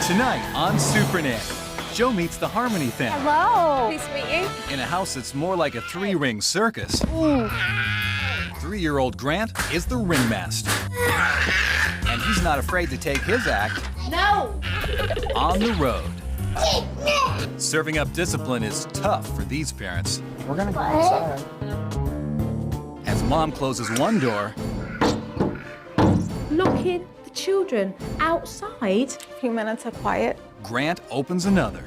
Tonight on Supernanny, Joe meets the Harmony family. Hello. Nice to meet you. In a house that's more like a three-ring circus. Ooh. 3-year-old Grant is the ringmaster. And he's not afraid to take his act on the road. Serving up discipline is tough for these parents. We're gonna go outside. As mom closes one door, Locking the children outside. A few minutes of quiet. Grant opens another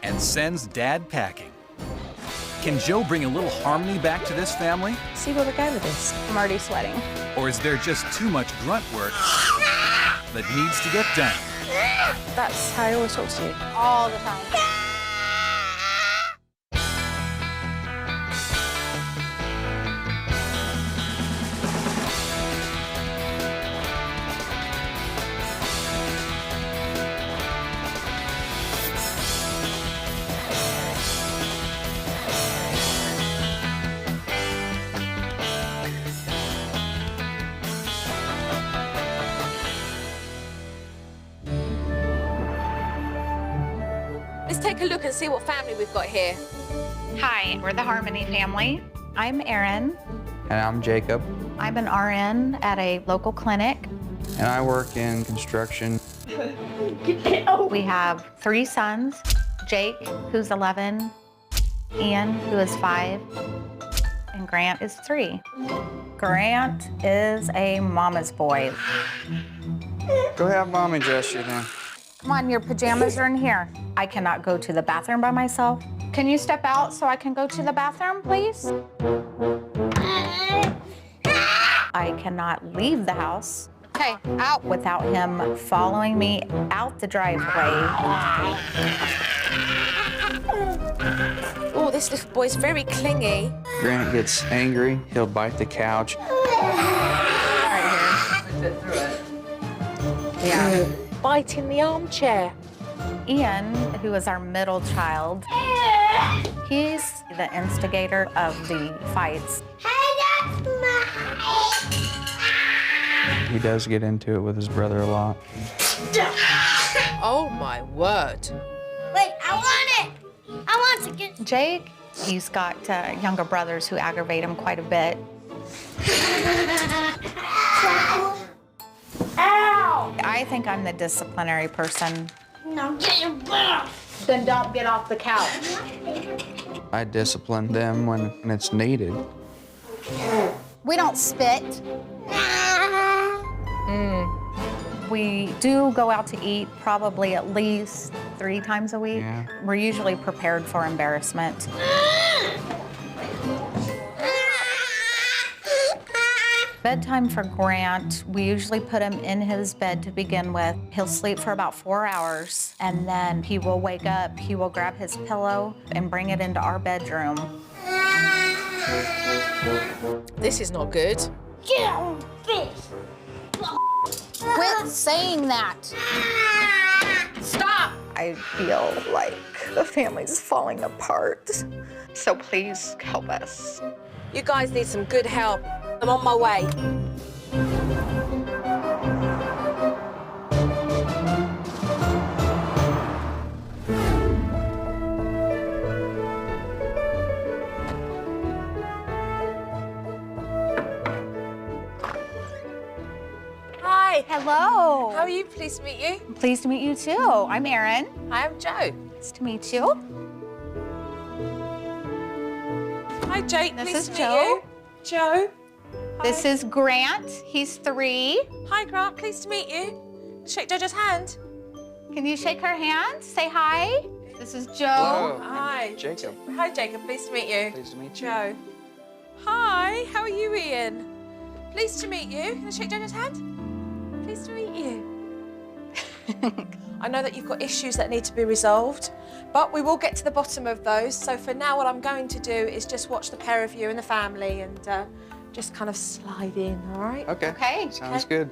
and sends Dad packing. Can Joe bring a little harmony back to this family? See where we're going with this. I'm already sweating. Or is there just too much grunt work that needs to get done? That's how I always talk to you. All the time. Let's take a look and see what family we've got here. Hi, we're the Harmony family. I'm Erin. And I'm Jacob. I'm an RN at a local clinic. And I work in construction. We have 3 sons, Jake, who's 11, Ian, who is 5, and Grant is 3. Grant is a mama's boy. Go have mommy dress you then. Come on, your pajamas are in here. I cannot go to the bathroom by myself. Can you step out so I can go to the bathroom, please? I cannot leave the house. Okay, out without him following me out the driveway. Oh, this little boy's very clingy. Grant gets angry, he'll bite the couch. Yeah. Biting the armchair. Ian, who is our middle child, he's the instigator of the fights. He does get into it with his brother a lot. Oh my word. Wait, I want it! I want to get... Jake, he's got younger brothers who aggravate him quite a bit. Ow! I think I'm the disciplinary person. No, get your butt off! Then don't get off the couch. I discipline them when it's needed. We don't spit. We do go out to eat probably at least 3 times a week. Yeah. We're usually prepared for embarrassment. Bedtime for Grant, we usually put him in his bed to begin with. He'll sleep for about 4 hours, and then he will wake up, he will grab his pillow and bring it into our bedroom. This is not good. Get on, bitch! Quit saying that. Stop! I feel like the family's falling apart. So please help us. You guys need some good help. I'm on my way. Hi. Hello. How are you? Pleased to meet you. Pleased to meet you too. I'm Erin. I am Joe. Nice to meet you. Hi, Jake. This Pleased is to meet Joe. you. Joe. This is Grant. He's 3. Hi, Grant. Pleased to meet you. Shake Jojo's hand. Can you shake her hand? Say hi. This is Joe. Hello. Hi. Jacob. Hi, Jacob. Pleased to meet you. Pleased to meet you. Joe. Hi. How are you, Ian? Pleased to meet you. Can I shake Jojo's hand? Pleased to meet you. I know that you've got issues that need to be resolved, but we will get to the bottom of those. So for now, what I'm going to do is just watch the pair of you and the family and just kind of slide in, all right? Okay. Okay. Sounds good.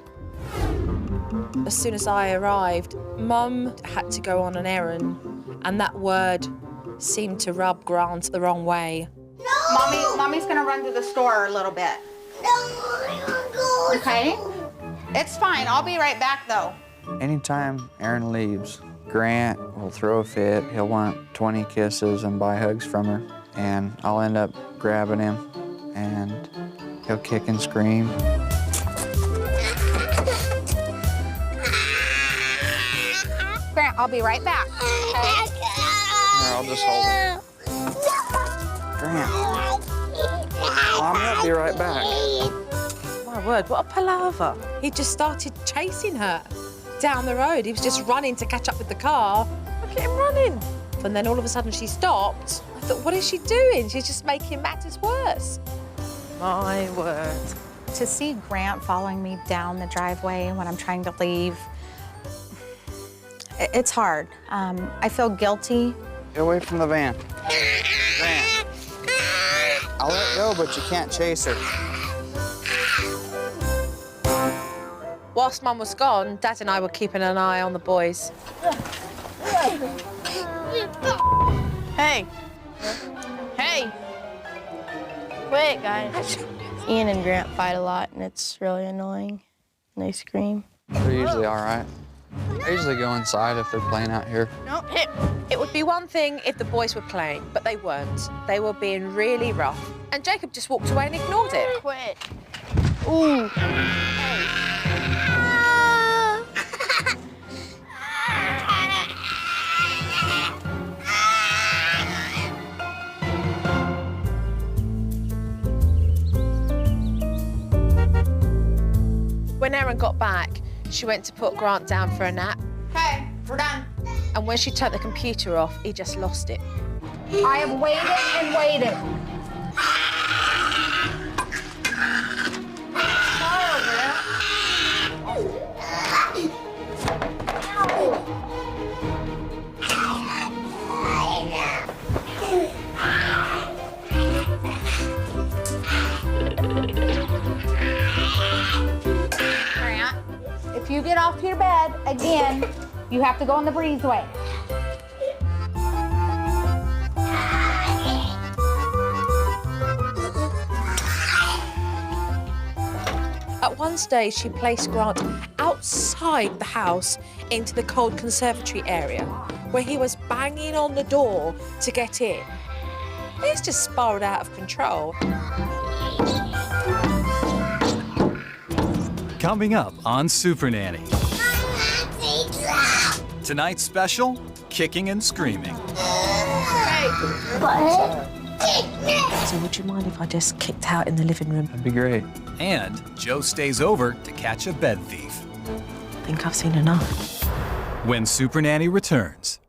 As soon as I arrived, Mum had to go on an errand, and that word seemed to rub Grant the wrong way. Mommy's gonna run to the store a little bit. Okay? It's fine. I'll be right back though. Anytime Erin leaves, Grant will throw a fit. He'll want 20 kisses and buy hugs from her, and I'll end up grabbing him, and he'll kick and scream. Grant, I'll be right back. Okay? Here, I'll just hold him. Grant. Mommy, I'll be right back. My word, what a palaver. He just started chasing her down the road. He was just running to catch up with the car. Look at him running. And then all of a sudden she stopped. I thought, what is she doing? She's just making matters worse. My word. To see Grant following me down the driveway when I'm trying to leave, it's hard. I feel guilty. Get away from the van. Grant. I'll let go, but you can't chase her. Whilst Mum was gone, Dad and I were keeping an eye on the boys. Hey. Hey. Quit, guys. Ian and Grant fight a lot, and it's really annoying. And they scream. They're usually all right. I usually go inside if they're playing out here. No, hit. It would be one thing if the boys were playing, but they weren't. They were being really rough. And Jacob just walked away and ignored it. Quit. Ooh. When Erin got back, she went to put Grant down for a nap. Okay, we're done. And when she turned the computer off, he just lost it. I have waited and waited. Grant, if you get off your bed again, you have to go in the breezeway. At one stage, she placed Grant outside the house into the cold conservatory area, where he was banging on the door to get in. This just spiraled out of control. Coming up on Supernanny. Tonight's special, kicking and screaming. So would you mind if I just kicked out in the living room? That'd be great. And Joe stays over to catch a bed thief. I think I've seen enough. When Supernanny returns.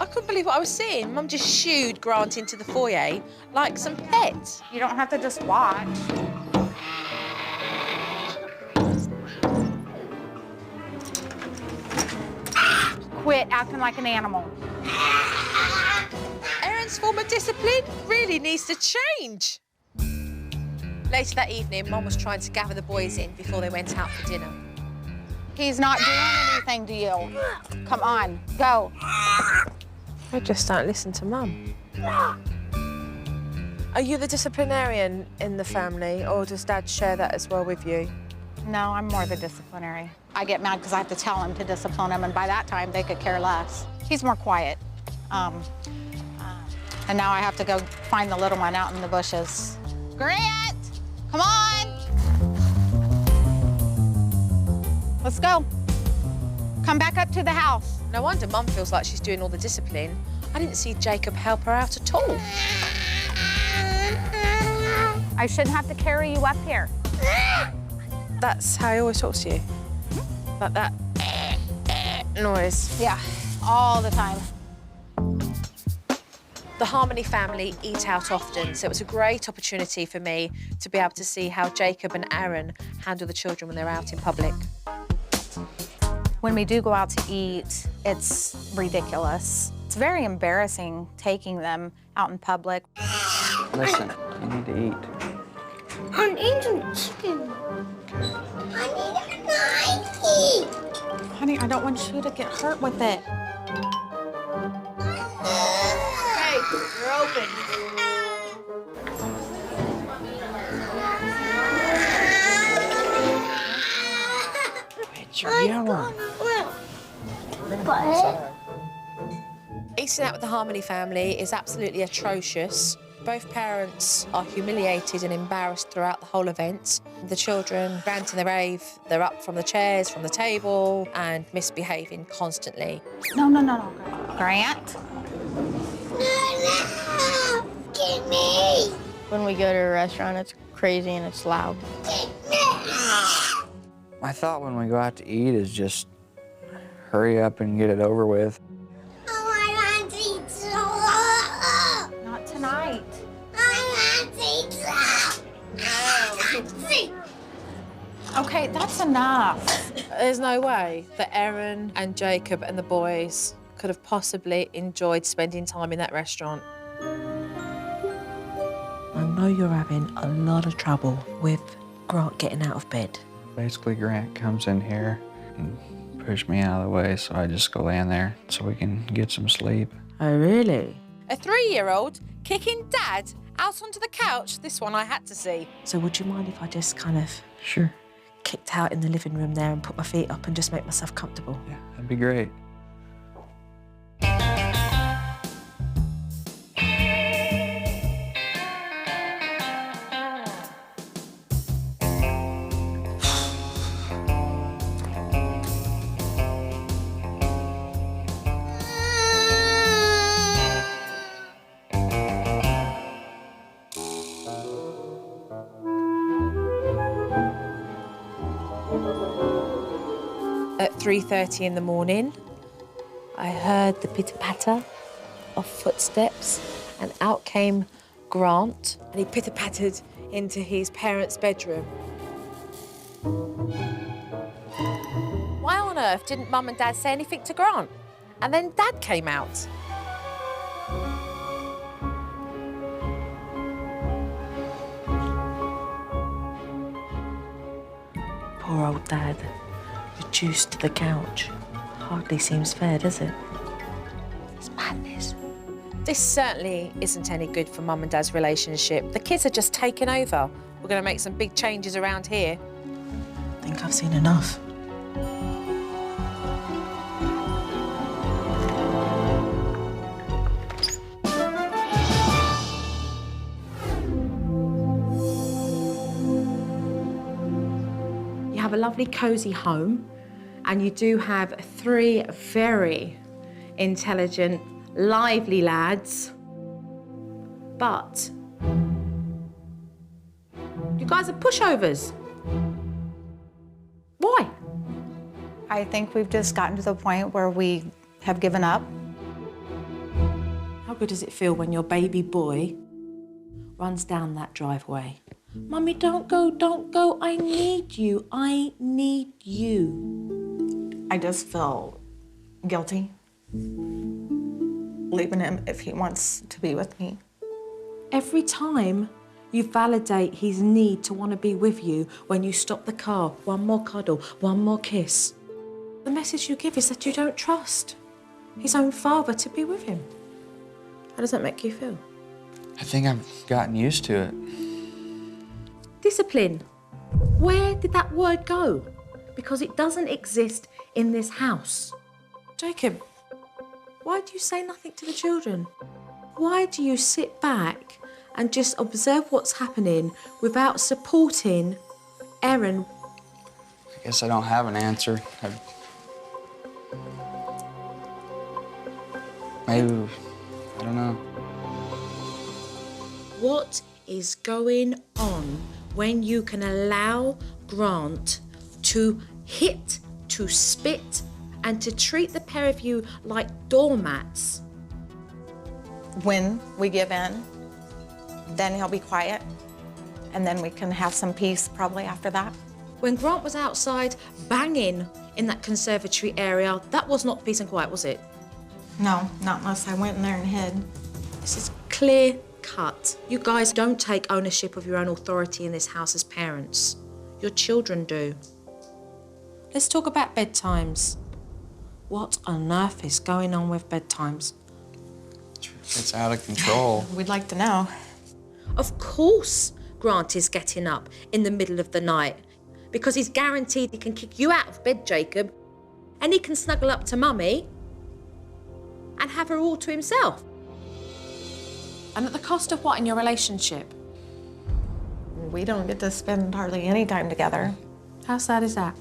I couldn't believe what I was seeing. Mum just shooed Grant into the foyer like some pets. You don't have to just watch. Quit acting like an animal. Erin's form of discipline really needs to change. Later that evening, Mum was trying to gather the boys in before they went out for dinner. He's not doing anything to you. Come on, go. I just don't listen to Mum. Are you the disciplinarian in the family, or does Dad share that as well with you? No, I'm more the disciplinary. I get mad because I have to tell him to discipline him, and by that time, they could care less. He's more quiet. And now I have to go find the little one out in the bushes. Grant, come on. Let's go. Come back up to the house. No wonder Mum feels like she's doing all the discipline. I didn't see Jacob help her out at all. I shouldn't have to carry you up here. That's how he always talks to you? Like that noise. Yeah, all the time. The Harmony family eat out often, so it was a great opportunity for me to be able to see how Jacob and Erin handle the children when they're out in public. When we do go out to eat, it's ridiculous. It's very embarrassing taking them out in public. Listen, you need to eat. I'm eating chicken. I need a knife. Honey, I don't want you to get hurt with it. Hey, you're open. You're yelling. Eating out with the Harmony family is absolutely atrocious. Both parents are humiliated and embarrassed throughout the whole event. The children rant and they rave. They're up from the chairs, from the table, and misbehaving constantly. No. Grant? No, give me. When we go to a restaurant, it's crazy and it's loud. My thought when we go out to eat is just hurry up and get it over with. Oh, I want pizza. Not tonight. I want pizza. Okay, that's enough. There's no way that Erin and Jacob and the boys could have possibly enjoyed spending time in that restaurant. I know you're having a lot of trouble with Grant getting out of bed. Basically, Grant comes in here and pushes me out of the way, so I just go in there so we can get some sleep. Oh, really? A 3-year-old kicking Dad out onto the couch? This one I had to see. So would you mind if I just kind of Sure. kicked out in the living room there and put my feet up and just make myself comfortable? Yeah, that'd be great. At 3:30 in the morning, I heard the pitter-patter of footsteps, and out came Grant, and he pitter-pattered into his parents' bedroom. Why on earth didn't Mum and Dad say anything to Grant? And then Dad came out. Poor old Dad. Reduced to the couch. Hardly seems fair, does it? It's madness. This certainly isn't any good for Mum and Dad's relationship. The kids are just taking over. We're going to make some big changes around here. I think I've seen enough. You have a lovely, cosy home, and you do have 3 very intelligent, lively lads. But you guys are pushovers. Why? I think we've just gotten to the point where we have given up. How good does it feel when your baby boy runs down that driveway? Mummy, don't go, I need you, I need you. I just feel guilty leaving him if he wants to be with me. Every time you validate his need to want to be with you when you stop the car, one more cuddle, one more kiss. The message you give is that you don't trust his own father to be with him. How does that make you feel? I think I've gotten used to it. Discipline. Where did that word go? Because it doesn't exist in this house. Jacob, why do you say nothing to the children? Why do you sit back and just observe what's happening without supporting Erin? I guess I don't have an answer. Maybe, I don't know. What is going on when you can allow Grant to hit, to spit, and to treat the pair of you like doormats? When we give in, then he'll be quiet, and then we can have some peace probably after that. When Grant was outside banging in that conservatory area, that was not peace and quiet, was it? No, not unless I went in there and hid. This is clear cut. You guys don't take ownership of your own authority in this house as parents. Your children do. Let's talk about bedtimes. What on earth is going on with bedtimes? It's out of control. We'd like to know. Of course Grant is getting up in the middle of the night. because he's guaranteed he can kick you out of bed, Jacob, and he can snuggle up to Mummy and have her all to himself. And at the cost of what in your relationship? We don't get to spend hardly any time together. How sad is that?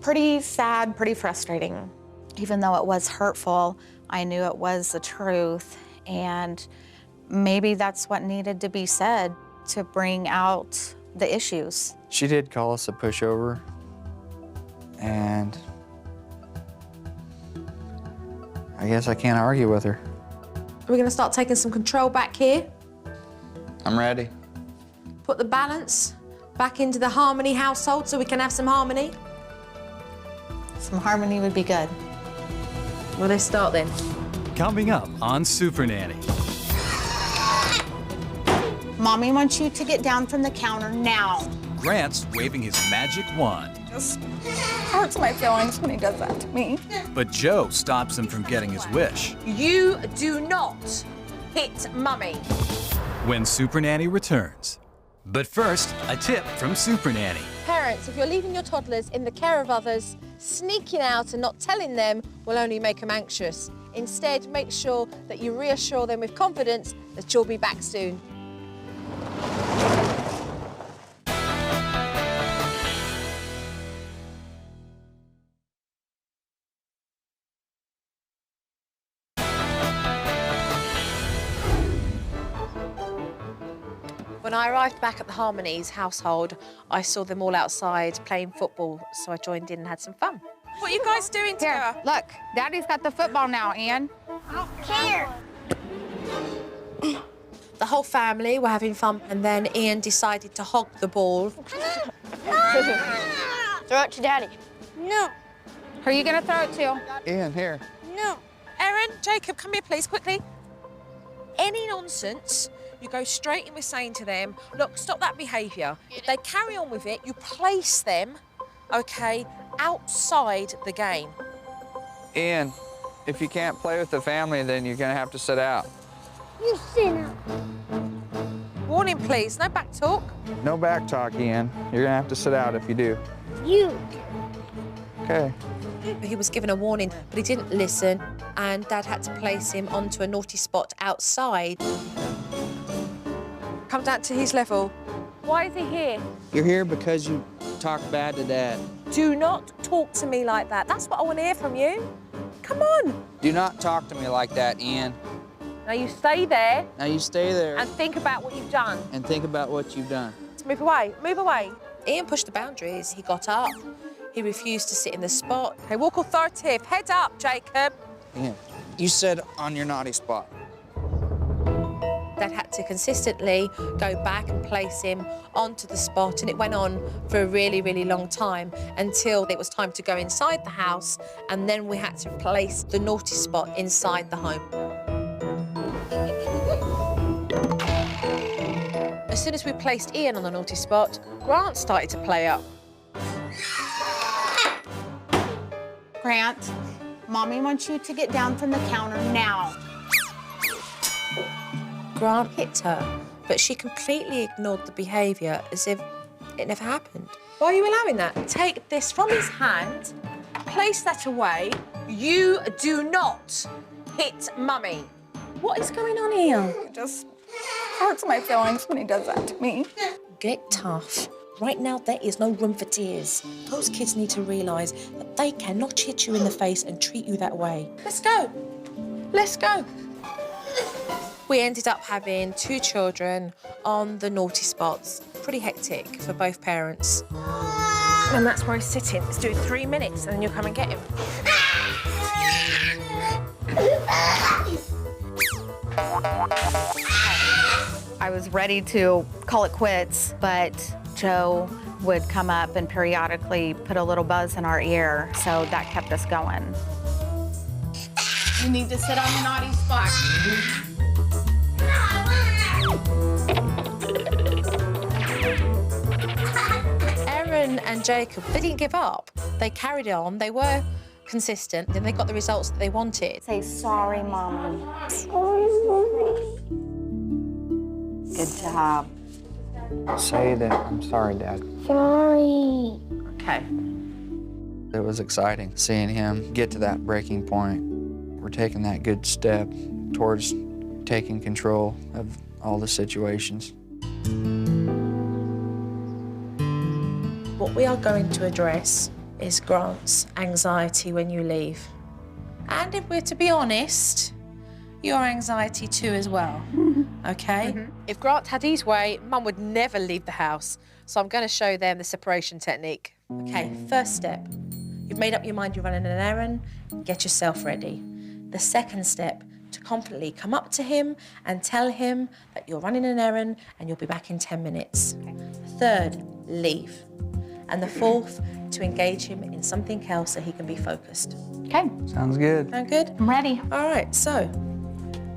Pretty sad, pretty frustrating. Even though it was hurtful, I knew it was the truth, and maybe that's what needed to be said to bring out the issues. She did call us a pushover, and I guess I can't argue with her. Are we going to start taking some control back here? I'm ready. Put the balance back into the harmony household so we can have some harmony? Some harmony would be good. Well, let's start then. Coming up on Supernanny. Mommy wants you to get down from the counter now. Grant's waving his magic wand, Just hurts my feelings when he does that to me. but Joe stops him from getting his wish. You do not hit Mummy. When Supernanny returns. But first, a tip from Supernanny. Parents, if you're leaving your toddlers in the care of others, sneaking out and not telling them will only make them anxious. Instead, make sure that you reassure them with confidence that you'll be back soon. When I arrived back at the Harmonies household, I saw them all outside playing football, so I joined in and had some fun. What are you guys doing together? Here, look, Daddy's got the football now, Ann. I don't care. The whole family were having fun, and then Ian decided to hog the ball. Throw it to Daddy. No, Who are you gonna throw it to? Ian, here. no. Erin, Jacob, come here, please, quickly. Any nonsense, you go straight in with saying to them, look, stop that behaviour. If they carry on with it, you place them, OK, outside the game. Ian, if you can't play with the family, then you're gonna have to sit out. You sit up. Warning, please, no back talk. No back talk, Ian. You're gonna have to sit out if you do. You. Okay. He was given a warning, but he didn't listen, and Dad had to place him onto a naughty spot outside. Come down to his level. Why is he here? You're here because you talk bad to Dad. Do not talk to me like that. That's what I want to hear from you. Come on. Do not talk to me like that, Ian. Now you stay there Now you stay there and think about what you've done. and think about what you've done. Move away, move away. Ian pushed the boundaries. He got up. He refused to sit in the spot. Okay, walk authoritative. Head up, Jacob. Ian, you said on your naughty spot. Dad had to consistently go back and place him onto the spot, and it went on for a really, really long time until it was time to go inside the house, and then we had to place the naughty spot inside the home. As soon as we placed Ian on the naughty spot, Grant started to play up. Grant, Mommy wants you to get down from the counter now. Grant hit her, but she completely ignored the behaviour as if it never happened. Why are you allowing that? Take this from his hand, place that away. You do not hit Mummy. What is going on here? It just hurts my feelings when he does that to me. Get tough. Right now, there is no room for tears. Those kids need to realise that they cannot hit you in the face and treat you that way. Let's go. Let's go. We ended up having 2 children on the naughty spots. Pretty hectic for both parents. And that's where he's sitting. Let's do 3 minutes and then you'll come and get him. I was ready to call it quits, but Joe would come up and periodically put a little buzz in our ear, so that kept us going. You need to sit on the naughty spot. Erin and Jacob, they didn't give up. They carried on. They were consistent. Then they got the results that they wanted. Say sorry, Mommy. Sorry, Mommy. Good job. Say that I'm sorry, Dad. Sorry. Okay. It was exciting seeing him get to that breaking point. We're taking that good step towards taking control of all the situations. What we are going to address is Grant's anxiety when you leave. And if we're to be honest, your anxiety too as well, okay? If Grant had his way, Mum would never leave the house. So I'm going to show them the separation technique. Okay, first step. You've made up your mind you're running an errand, get yourself ready. The second step, to confidently come up to him and tell him that you're running an errand and you'll be back in 10 minutes. Third, leave. And the fourth, to engage him in something else so he can be focused. Okay, Sounds good. Sound good? I'm ready. All right, so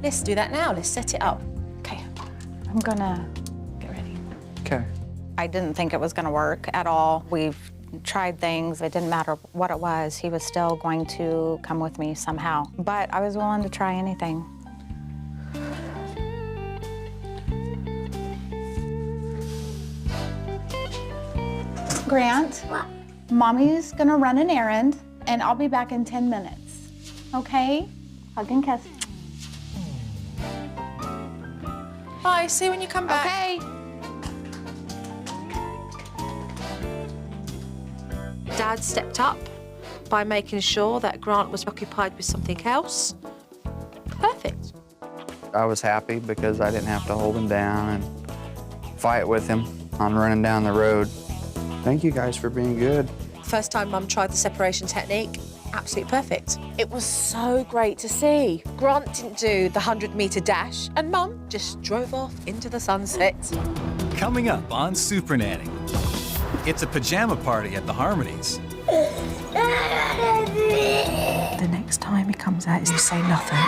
let's do that now. Let's set it up. Okay, I'm gonna get ready. Okay. I didn't think it was gonna work at all. We've tried things. It didn't matter what it was. He was still going to come with me somehow. But I was willing to try anything. Grant, Mommy's gonna run an errand, and I'll be back in 10 minutes. Okay? Hug and kiss. Bye, see you when you come back. Okay. Dad stepped up by making sure that Grant was occupied with something else. Perfect. I was happy because I didn't have to hold him down and fight with him on running down the road. Thank you guys for being good. First time Mum tried the separation technique, absolutely perfect. It was so great to see. Grant didn't do the 100-meter dash, and Mum just drove off into the sunset. Coming up on Supernanny. It's a pajama party at the Harmonies. The next time he comes out is to say nothing.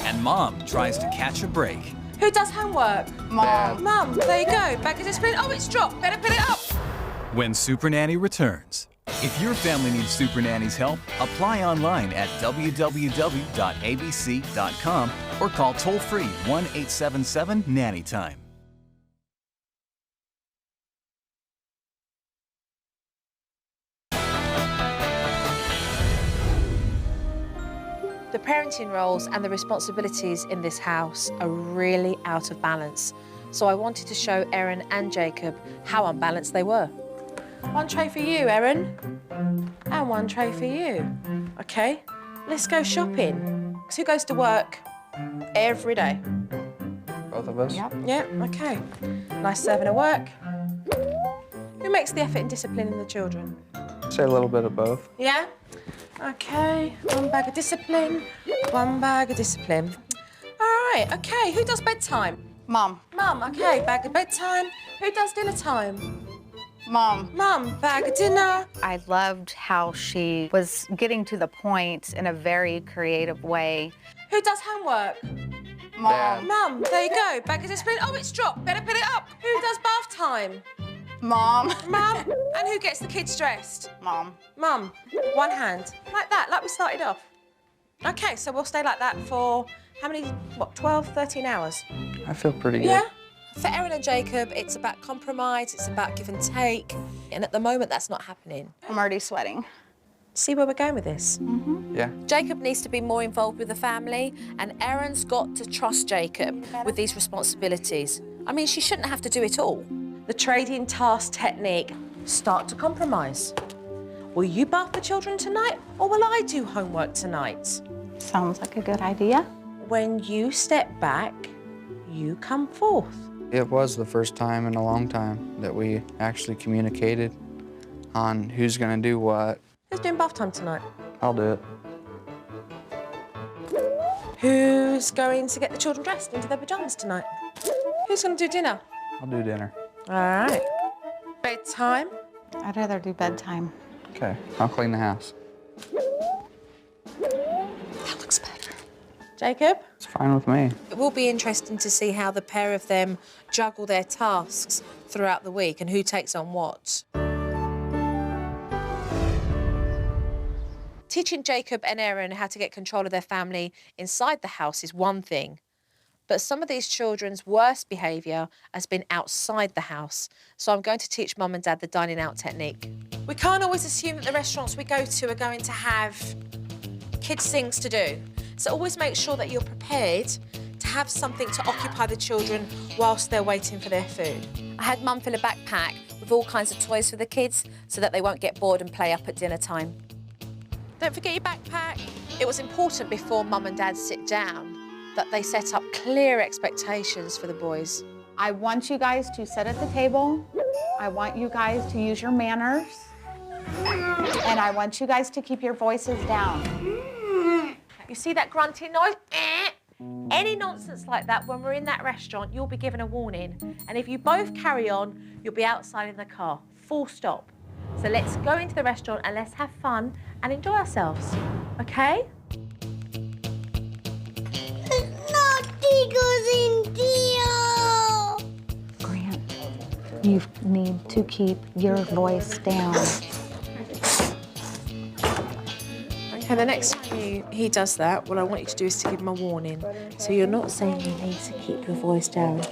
And Mom tries to catch a break. Who does homework? Mom. Mum, there you go. Back of discipline. Oh, it's dropped. Better put it up. When Supernanny returns. If your family needs Supernanny's help, apply online at www.abc.com or call toll-free 1-877-NANNYTIME. The parenting roles and the responsibilities in this house are really out of balance. So I wanted to show Erin and Jacob how unbalanced they were. One tray for you, Erin, and one tray for you. Okay, let's go shopping. So who goes to work every day? Both of us? Yep. Yeah, okay. Nice serving of work. Who makes the effort in disciplining the children? Say a little bit of both. Yeah? Okay, one bag of discipline, one bag of discipline. All right, okay, who does bedtime? Mom. Mum, okay, bag of bedtime. Who does dinner time? Mom. Mum, bag of dinner. I loved how she was getting to the point in a very creative way. Who does homework? Mom. Mum, there you go, bag of discipline. Oh, it's dropped, better put it up. Who does bath time? Mom. Mum, and who gets the kids dressed? Mom. Mum, one hand, like that, like we started off. Okay, so we'll stay like that for how many, 12, 13 hours? I feel pretty good. Yeah? For Erin and Jacob, it's about compromise, it's about give and take. And at the moment, that's not happening. I'm already sweating. See where we're going with this? Yeah. Jacob needs to be more involved with the family, and Erin's got to trust Jacob with these responsibilities. I mean, she shouldn't have to do it all. The trading task technique, start to compromise. Will you bath the children tonight, or will I do homework tonight? Sounds like a good idea. When you step back, you come forth. It was the first time in a long time that we actually communicated on who's gonna do what. Who's doing bath time tonight? I'll do it. Who's going to get the children dressed into their pajamas tonight? Who's going to do dinner? I'll do dinner. All right. Bedtime? I'd rather do bedtime. Okay, I'll clean the house. That looks better. Jacob? It's fine with me. It will be interesting to see how the pair of them juggle their tasks throughout the week and who takes on what. Teaching Jacob and Erin how to get control of their family inside the house is one thing, But some of these children's worst behaviour has been outside the house. So I'm going to teach Mum and Dad the dining out technique. We can't always assume that the restaurants we go to are going to have kids' things to do. So always make sure that you're prepared to have something to occupy the children whilst they're waiting for their food. I had Mum fill a backpack with all kinds of toys for the kids so that they won't get bored and play up at dinner time. Don't forget your backpack. It was important before Mum and Dad sit down that they set up clear expectations for the boys. I want you guys to sit at the table. I want you guys to use your manners. And I want you guys to keep your voices down. You see that grunting noise? Any nonsense like that, when we're in that restaurant, you'll be given a warning. And if you both carry on, you'll be outside in the car, full stop. So let's go into the restaurant and let's have fun and enjoy ourselves, okay? Grant, you need to keep your voice down. Okay, the next time he does that, what I want you to do is to give him a warning. So you're not saying you need to keep your voice down.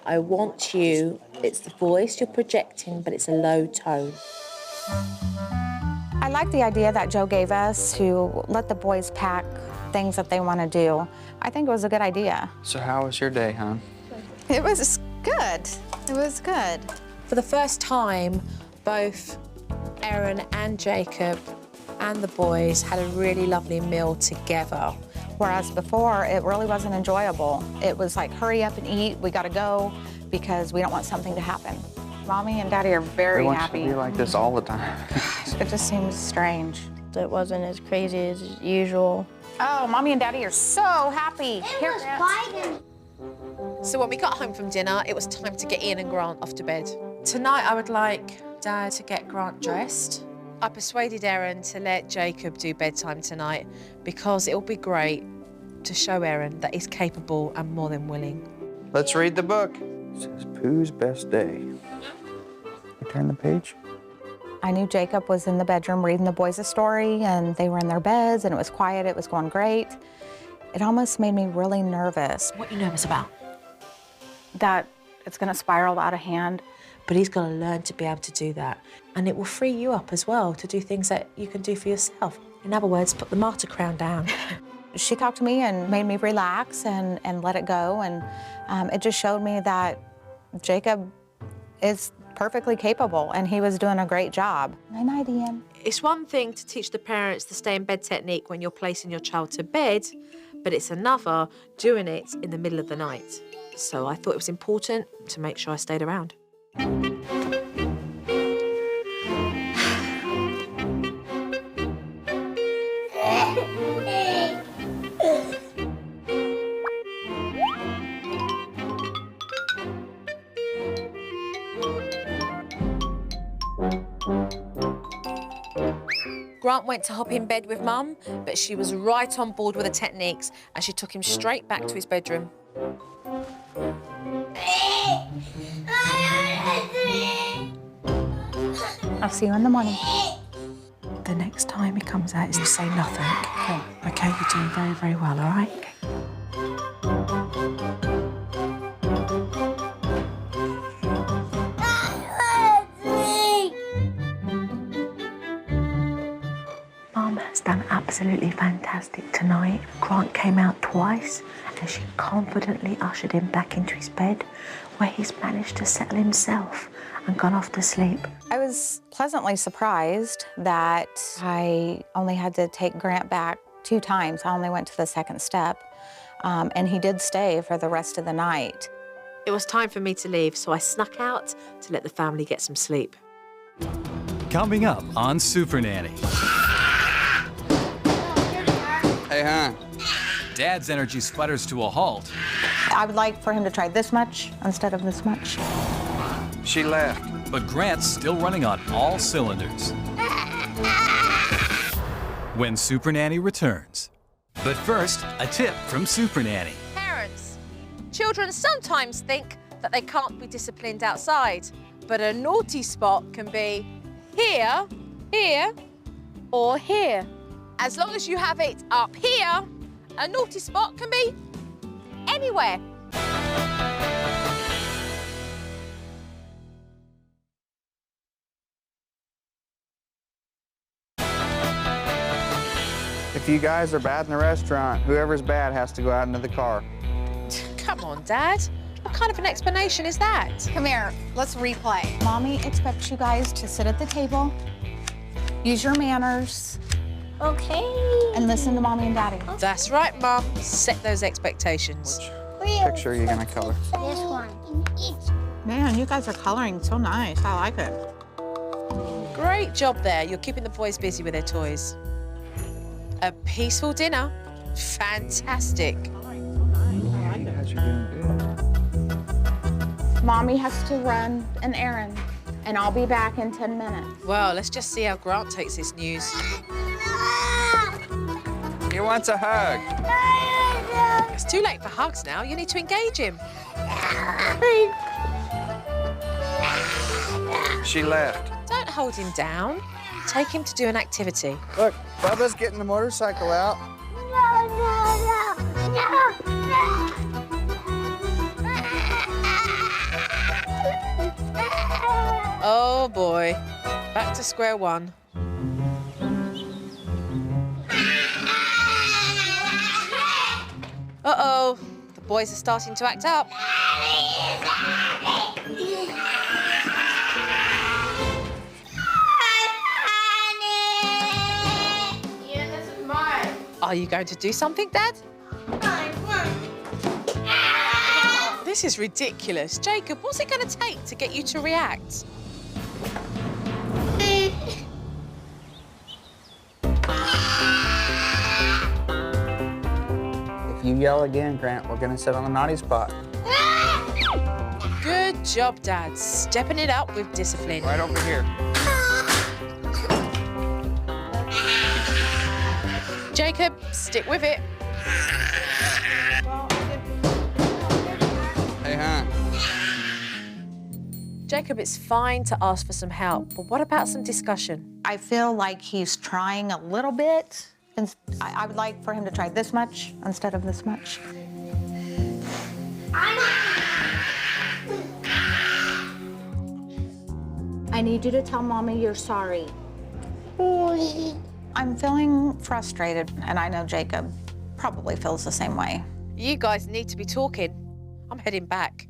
I want you, it's the voice you're projecting, but it's a low tone. I like the idea that Joe gave us to let the boys pack things that they want to do. I think it was a good idea. So how was your day, hon? It was good. It was good. For the first time, both Erin and Jacob and the boys had a really lovely meal together. Whereas before, it really wasn't enjoyable. It was like, hurry up and eat, we gotta go, because we don't want something to happen. Mommy and Daddy are very happy. We want you to be like this all the time. It just seems strange. It wasn't as crazy as usual. Oh, Mommy and Daddy are so happy. Here, So when we got home from dinner, it was time to get Ian and Grant off to bed. Tonight, I would like Dad to get Grant dressed. I persuaded Erin to let Jacob do bedtime tonight because it'll be great to show Erin that he's capable and more than willing. Let's read the book. It says Pooh's Best Day. You turn the page. I knew Jacob was in the bedroom reading the boys a story, and they were in their beds, and it was quiet, it was going great. It almost made me really nervous. What are you nervous about? That it's gonna spiral out of hand. But he's got to learn to be able to do that. And it will free you up as well to do things that you can do for yourself. In other words, put the martyr crown down. She talked to me and made me relax and let it go, and it just showed me that Jacob is perfectly capable, and he was doing a great job. Night-night, Ian. It's one thing to teach the parents the stay in bed technique when you're placing your child to bed, but it's another doing it in the middle of the night. So I thought it was important to make sure I stayed around. Grant went to hop in bed with Mum, but she was right on board with the techniques and she took him straight back to his bedroom. I'll see you in the morning. The next time he comes out is to say nothing. Okay, you're doing very, very well, all right? Mum has done absolutely fantastic tonight. Grant came out twice and she confidently ushered him back into his bed where he's managed to settle himself and gone off to sleep. I was pleasantly surprised that I only had to take Grant back 2 times. I only went to the second step, and he did stay for the rest of the night. It was time for me to leave, so I snuck out to let the family get some sleep. Coming up on Supernanny. Hey, hon. Dad's energy sputters to a halt. I would like for him to try this much instead of this much. She left. But Grant's still running on all cylinders. When Supernanny returns. But first, a tip from Supernanny. Parents, children sometimes think that they can't be disciplined outside, but a naughty spot can be here, here, or here. As long as you have it up here, a naughty spot can be anywhere. If you guys are bad in the restaurant, whoever's bad has to go out into the car. Come on, Dad. What kind of an explanation is that? Come here, let's replay. Mommy expects you guys to sit at the table, use your manners, Okay. and listen to Mommy and Daddy. That's right, Mum. Set those expectations. Picture are you gonna color? This one. Man, you guys are coloring so nice. I like it. Great job there. You're keeping the boys busy with their toys. A peaceful dinner. Fantastic. Mommy has to run an errand, and I'll be back in 10 minutes. Well, let's just see how Grant takes this news. He wants a hug. It's too late for hugs now. You need to engage him. She left. Don't hold him down. Take him to do an activity. Look, Bubba's getting the motorcycle out. Oh, boy. Back to square one. Uh-oh. The boys are starting to act up. Yeah, this is mine. Are you going to do something, Dad? This is ridiculous. Jacob, what's it going to take to get you to react? If you yell again, Grant, we're gonna sit on the naughty spot. Good job, Dad. Stepping it up with discipline. Right over here. Jacob, stick with it. Hey, hon. Jacob, it's fine to ask for some help, but what about some discussion? I feel like he's trying a little bit, and I would like for him to try this much instead of this much. I need you to tell Mommy you're sorry. I'm feeling frustrated, and I know Jacob probably feels the same way. You guys need to be talking. I'm heading back.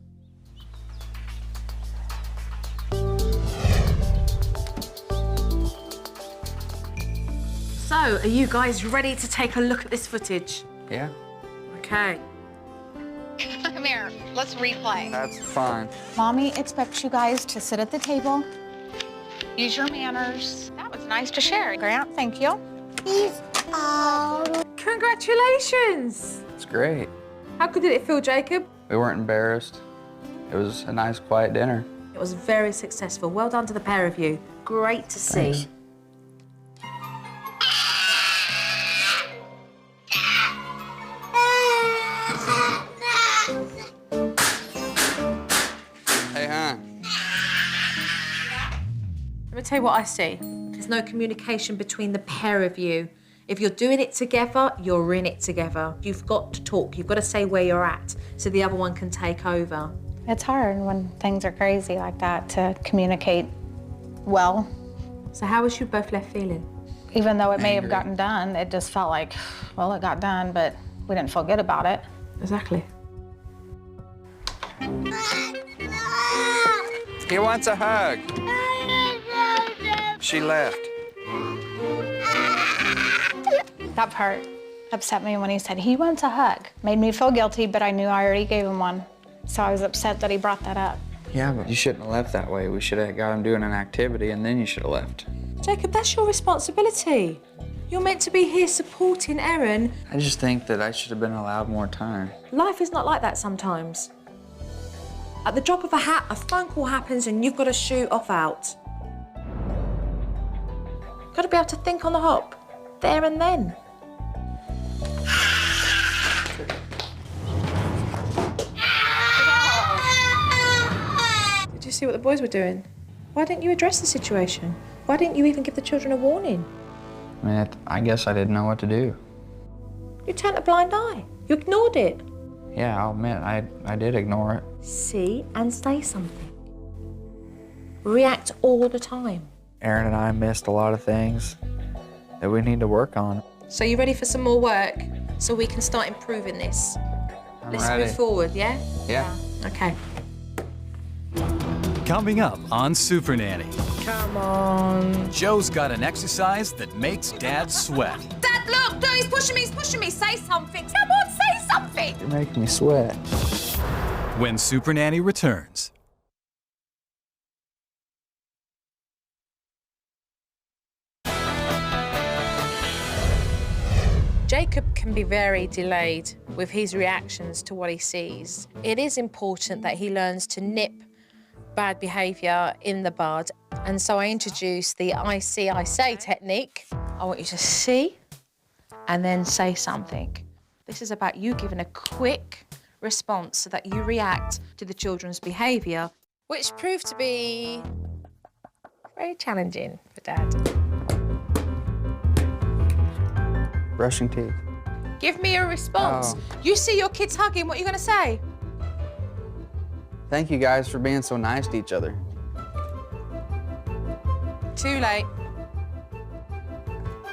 So, are you guys ready to take a look at this footage? Yeah, Okay. Come here, let's replay. that's fine. Mommy expects you guys to sit at the table, use your manners. That was nice to share, Grant. Thank you. Peace out. Congratulations! It's great. How good did it feel, Jacob? We weren't embarrassed. It was a nice, quiet dinner. It was very successful. Well done to the pair of you. Great to see. Thanks. Hey, hon. Let me tell you what I see. There's no communication between the pair of you. If you're doing it together, you're in it together. You've got to talk. You've got to say where you're at so the other one can take over. It's hard when things are crazy like that to communicate well. So how was you both left feeling? Even though it may have gotten done, it just felt like, well, it got done, but we didn't feel good about it. Exactly. He wants a hug. She left. That part upset me when he said he wants a hug. Made me feel guilty, but I knew I already gave him one. So I was upset that he brought that up. Yeah, but you shouldn't have left that way. We should have got him doing an activity, and then you should have left. Jacob, that's your responsibility. You're meant to be here supporting Erin. I just think that I should have been allowed more time. Life is not like that sometimes. At the drop of a hat, a phone call happens and you've got to shoot off out. Got to be able to think on the hop, there and then. Did you see what the boys were doing? Why didn't you address the situation? Why didn't you even give the children a warning? I mean, I guess I didn't know what to do. You turned a blind eye. You ignored it. Yeah, I'll admit, I did ignore it. See and say something. React all the time. Erin and I missed a lot of things that we need to work on. So you ready for some more work so we can start improving this? Let's ready. move forward, yeah? Yeah. Okay. Coming up on Supernanny, Come on. Joe's got an exercise that makes Dad sweat. Dad, look! No, he's pushing me, he's pushing me. Say something. Come on, say something. You're making me sweat. When Supernanny returns. Jacob can be very delayed with his reactions to what he sees. It is important that he learns to nip bad behaviour in the bud, and so I introduced the I see, I say technique. I want you to see and then say something. This is about you giving a quick response so that you react to the children's behaviour, which proved to be very challenging for Dad. Brushing teeth. Give me a response. Oh. You see your kids hugging, what are you going to say? Thank you guys for being so nice to each other. Too late.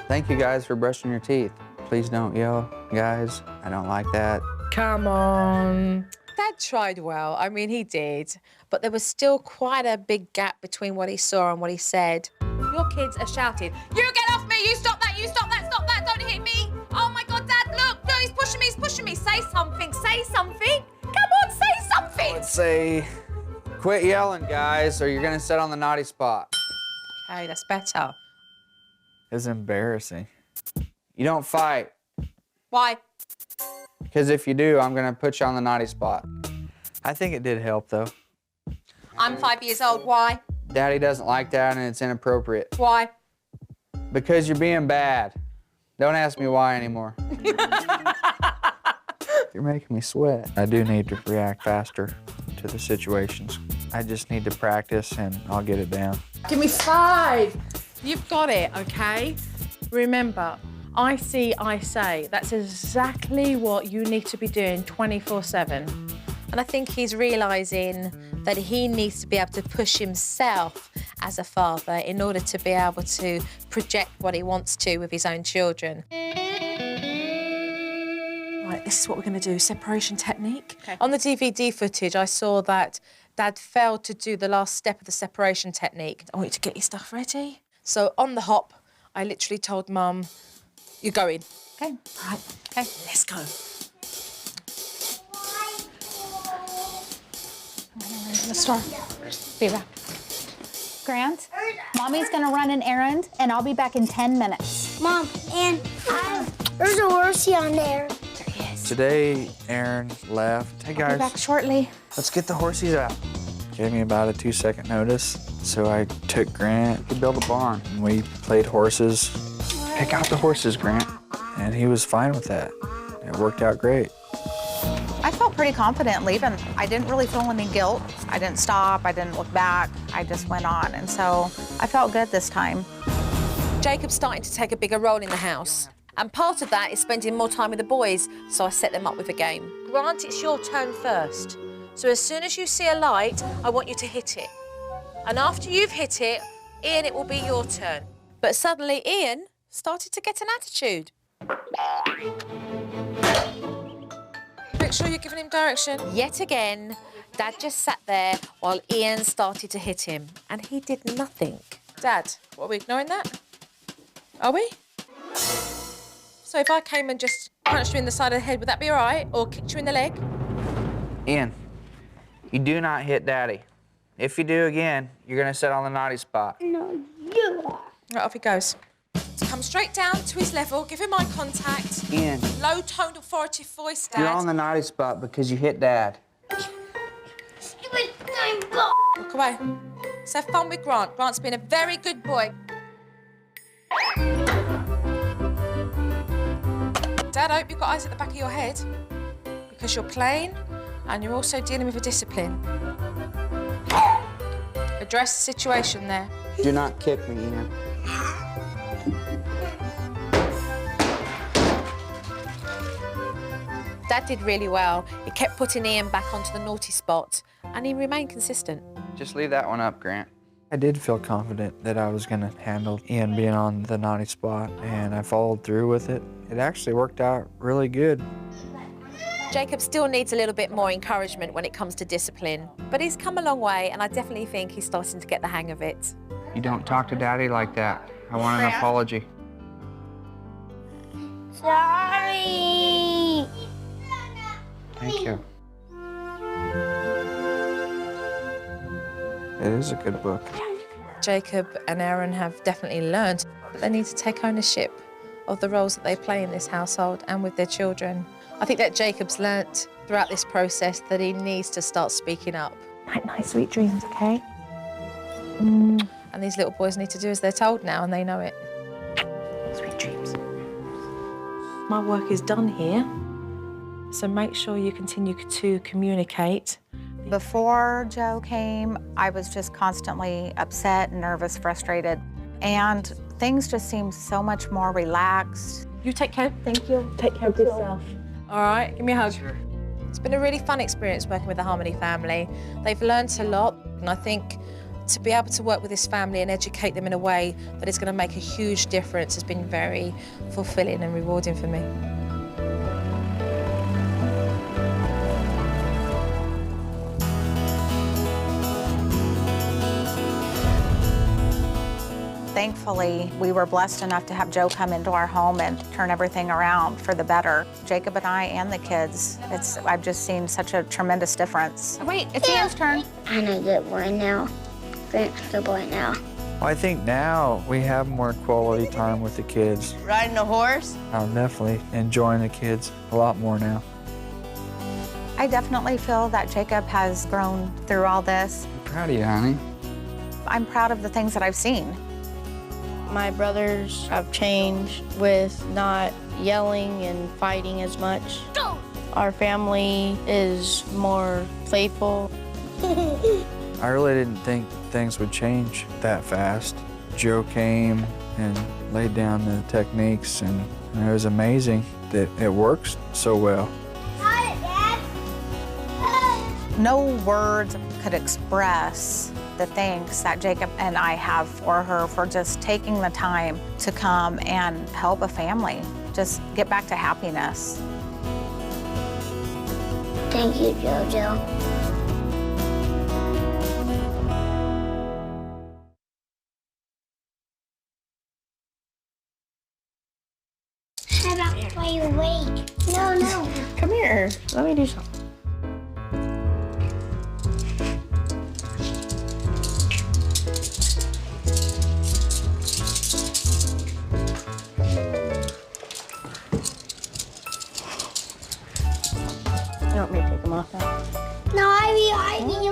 Thank you guys for brushing your teeth. Please don't yell, guys. I don't like that. Come on. Dad tried well. I mean, he did. But there was still quite a big gap between what he saw and what he said. Your kids are shouting, you get off me, you stop that, stop that, don't hit me. Oh my God, Dad, look, no, he's pushing me, he's pushing me. Say something, say something. Come on, say something. Let's say, quit yelling, guys, or you're gonna sit on the naughty spot. Okay, that's better. It's embarrassing. You don't fight, Why? because if you do, I'm gonna put you on the naughty spot. I think it did help, though. I'm 5 years old, why? Daddy doesn't like that, and it's inappropriate. Why? Because you're being bad. Don't ask me why anymore. You're making me sweat. I do need to react faster to the situations. I just need to practice, and I'll get it down. Give me 5. You've got it, okay? Remember, I see, I say. That's exactly what you need to be doing 24/7. And I think he's realising that he needs to be able to push himself as a father in order to be able to project what he wants to with his own children. Right, this is what we're going to do, separation technique. Okay. On the DVD footage, I saw that Dad failed to do the last step of the separation technique. I want you to get your stuff ready. So on the hop, I literally told Mum, you're going. Okay. Right, okay, let's go. Let's start. Be back. Grant, Mommy's gonna run an errand, and I'll be back in 10 minutes. Mom, and there's a horsey on there. There he is. Today, Erin left. Hey, I'll be guys. back shortly. Let's get the horsies out. Gave me about a 2-second notice, so I took Grant to build a barn. And we played horses. Pick out the horses, Grant. And he was fine with that. It worked out great. I felt pretty confident leaving. I didn't really feel any guilt. I didn't stop, I didn't look back. I just went on, and so I felt good this time. Jacob's starting to take a bigger role in the house. And part of that is spending more time with the boys, so I set them up with a game. Grant, it's your turn first. So as soon as you see a light, I want you to hit it. And after you've hit it, Ian, it will be your turn. But suddenly Ian started to get an attitude. Make sure you're giving him direction. Yet again, Dad just sat there while Ian started to hit him, and he did nothing. Dad, what, are we ignoring that? Are we? So if I came and just punched you in the side of the head, would that be all right? Or kicked you in the leg? Ian, you do not hit Daddy. If you do again, you're gonna sit on the naughty spot. No, you are. Right, off he goes. So come straight down to his level, give him eye contact. Ian, Low-toned, authoritative voice, Dad. you're on the naughty spot because you hit Dad. Stupid thing, go. Walk away. Let's have fun with Grant. Grant's been a very good boy. Dad, I hope you've got eyes at the back of your head because you're playing and you're also dealing with a discipline. Address the situation there. Do not kick me, Ian. Dad did really well. He kept putting Ian back onto the naughty spot and he remained consistent. Just leave that one up, Grant. I did feel confident that I was going to handle Ian being on the naughty spot, and I followed through with it. It actually worked out really good. Jacob still needs a little bit more encouragement when it comes to discipline, but he's come a long way, and I definitely think he's starting to get the hang of it. You don't talk to Daddy like that. I want an apology. Sorry. Thank you. It is a good book. Jacob and Erin have definitely learned that they need to take ownership of the roles that they play in this household and with their children. I think that Jacob's learnt throughout this process that he needs to start speaking up. Night, sweet dreams, okay? And these little boys need to do as they're told now, and they know it. Sweet dreams. My work is done here, so make sure you continue to communicate. Before Joe came, I was just constantly upset, nervous, frustrated, and things just seemed so much more relaxed. You take care. Thank you. Take care of yourself. All right, give me a hug. It's been a really fun experience working with the Harmony family. They've learned a lot, and I think to be able to work with this family and educate them in a way that is going to make a huge difference has been very fulfilling and rewarding for me. Thankfully, we were blessed enough to have Joe come into our home and turn everything around for the better. Jacob and I and the kids, I've just seen such a tremendous difference. Wait, it's Ian's turn. I'm a good boy now. Grant's a good boy now. Well, I think now we have more quality time with the kids. Riding a horse? I'm definitely enjoying the kids a lot more now. I definitely feel that Jacob has grown through all this. I'm proud of you, honey. I'm proud of the things that I've seen. My brothers have changed with not yelling and fighting as much. Our family is more playful. I really didn't think things would change that fast. Joe came and laid down the techniques, and it was amazing that it works so well. No words could express the thanks that Jacob and I have for her for just taking the time to come and help a family just get back to happiness. Thank you, JoJo. Shut up while you wait. No. Come here, let me do something. You want me to take them off now? No, I mean,